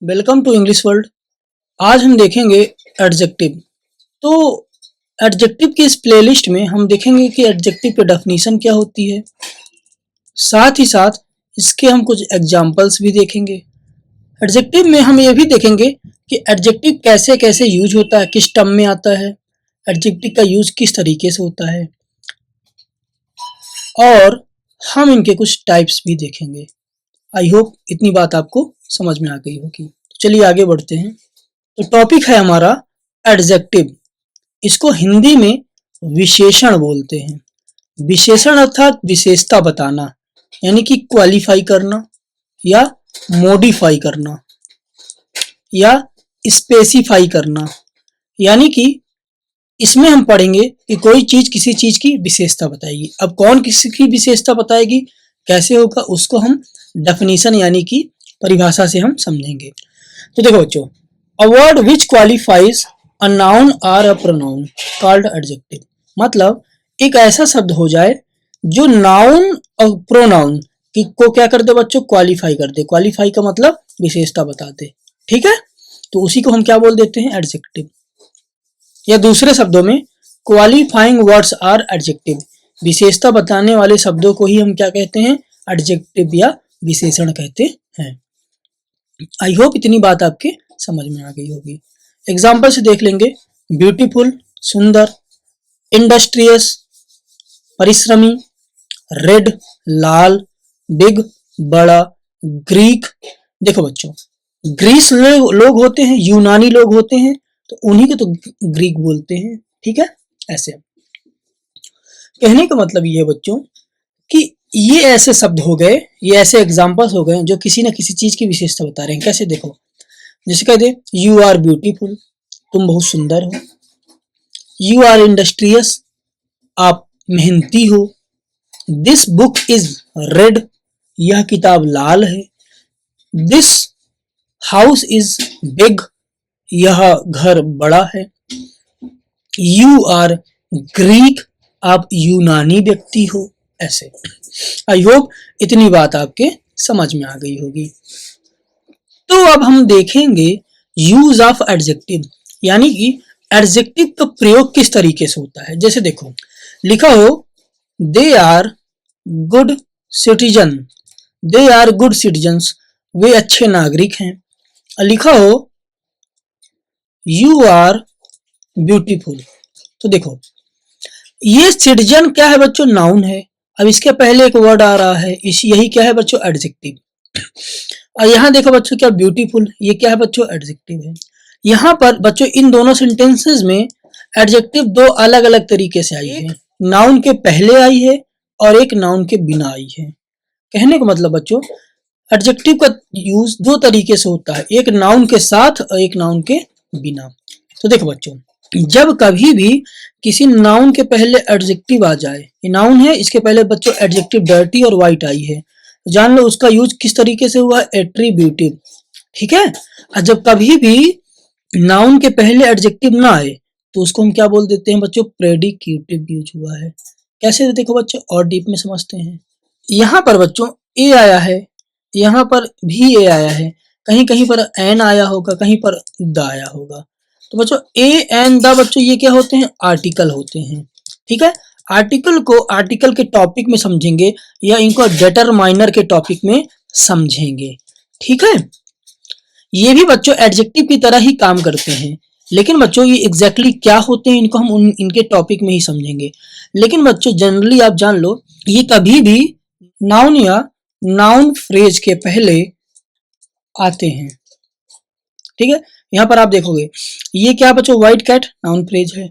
Welcome to English world. आज हम देखेंगे एडजेक्टिव। तो एडजेक्टिव की इस प्लेलिस्ट में हम देखेंगे कि एडजेक्टिव की डेफिनेशन क्या होती है, साथ ही साथ इसके हम कुछ एग्जाम्पल्स भी देखेंगे। एडजेक्टिव में हम ये भी देखेंगे कि एडजेक्टिव कैसे कैसे यूज होता है, किस टर्म में आता है, एडजेक्टिव का यूज किस तरीके से होता है, और हम इनके कुछ टाइप्स भी देखेंगे। आई होप इतनी बात आपको समझ में आ गई होगी। तो चलिए आगे बढ़ते हैं। तो टॉपिक है हमारा एडजेक्टिव। इसको हिंदी में विशेषण बोलते हैं। विशेषण अर्थात विशेषता बताना, यानी कि क्वालिफाई करना या मॉडिफाई करना या स्पेसिफाई करना। यानी कि इसमें हम पढ़ेंगे कि कोई चीज किसी चीज की विशेषता बताएगी। अब कौन किसी की विशेषता बताएगी, कैसे होगा, उसको हम डेफिनेशन यानी कि परिभाषा से हम समझेंगे। तो देखो बच्चों, a word which qualifies a noun और अ प्रोनाउन कॉल्ड एडजेक्टिव। मतलब एक ऐसा शब्द हो जाए जो नाउन और प्रोनाउन को क्या कर दे बच्चों, क्वालिफाई कर दे। क्वालिफाई का मतलब विशेषता बता दे, ठीक है। तो उसी को हम क्या बोल देते हैं, एडजेक्टिव। या दूसरे शब्दों में क्वालिफाइंग वर्ड्स आर एडजेक्टिव। विशेषता बताने वाले शब्दों को ही हम क्या कहते हैं, एडजेक्टिव या विशेषण कहते हैं। आई होप इतनी बात आपके समझ में आ गई होगी। एग्जाम्पल से देख लेंगे। ब्यूटीफुल सुंदर, इंडस्ट्रियस परिश्रमी, रेड लाल, बिग बड़ा, ग्रीक। देखो बच्चों, ग्रीस लोग होते हैं, यूनानी लोग होते हैं, तो उन्हीं को तो ग्रीक बोलते हैं, ठीक है। ऐसे कहने का मतलब ये है बच्चों कि ये ऐसे शब्द हो गए, ये ऐसे एग्जाम्पल्स हो गए जो किसी न किसी चीज की विशेषता बता रहे हैं। कैसे देखो, जैसे कह दे यू आर ब्यूटीफुल, तुम बहुत सुंदर हो। यू आर इंडस्ट्रियस, आप मेहनती हो। दिस बुक इज रेड, यह किताब लाल है। दिस हाउस इज बिग, यह घर बड़ा है। यू आर ग्रीक, आप यूनानी व्यक्ति हो। ऐसे आई होप इतनी बात आपके समझ में आ गई होगी। तो अब हम देखेंगे यूज ऑफ एडजेक्टिव, यानी कि एडजेक्टिव का प्रयोग किस तरीके से होता है। जैसे देखो, लिखा हो they are good citizen, they are good citizens, वे अच्छे नागरिक हैं। लिखा हो यू आर ब्यूटीफुल, तो देखो ये सिटीजन क्या है बच्चों, नाउन है। अब इसके पहले एक वर्ड आ रहा है, इस यही क्या है बच्चों, एडजेक्टिव। और यहाँ देखो बच्चों क्या ब्यूटीफुल, ये क्या है बच्चों, एडजेक्टिव है। यहाँ पर बच्चों इन दोनों सेंटेंसेस में एडजेक्टिव दो अलग अलग तरीके से आई है। नाउन के पहले आई है और एक नाउन के बिना आई है। कहने का मतलब बच्चों, एडजेक्टिव का यूज दो तरीके से होता है, एक नाउन के साथ और एक नाउन के बिना। तो देखो बच्चों, जब कभी भी किसी नाउन के पहले एडजेक्टिव आ जाए, ये नाउन है, इसके पहले बच्चों एडजेक्टिव डर्टी और वाइट आई है, जान लो उसका यूज किस तरीके से हुआ, एट्रीब्यूटिव, ठीक है। और जब कभी भी नाउन के पहले एडजेक्टिव ना आए तो उसको हम क्या बोल देते हैं बच्चों, प्रेडिकेटिव यूज हुआ है। कैसे, देखो बच्चों और डीप में समझते हैं। यहाँ पर बच्चों ए आया है, यहाँ पर भी ए आया है, कहीं कहीं पर एन आया होगा, कहीं पर द आया होगा। तो बच्चों ए एंड द बच्चों ये क्या होते हैं, आर्टिकल होते हैं, ठीक है। आर्टिकल को आर्टिकल के टॉपिक में समझेंगे या इनको डिटरमाइनर के टॉपिक में समझेंगे, ठीक है। ये भी बच्चों एडजेक्टिव की तरह ही काम करते हैं, लेकिन बच्चों ये एग्जैक्टली क्या होते हैं इनको हम इनके टॉपिक में ही समझेंगे। लेकिन बच्चों जनरली आप जान लो, ये कभी भी नाउन या नाउन फ्रेज के पहले आते हैं, ठीक है। यहाँ पर आप देखोगे ये क्या बच्चों, व्हाइट कैट नाउन फ्रेज है।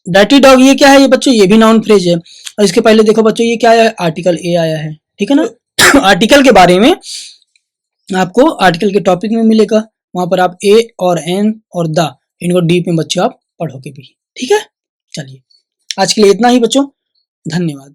डर्टी डॉग ये क्या है, ये बच्चों ये भी नाउन फ्रेज है। और इसके पहले देखो बच्चों ये क्या है, आर्टिकल ए आया है, ठीक है ना। आर्टिकल के बारे में आपको आर्टिकल के टॉपिक में मिलेगा, वहां पर आप ए और एन और द इनको डीप में बच्चों आप पढ़ोगे भी, ठीक है। चलिए आज के लिए इतना ही बच्चों, धन्यवाद।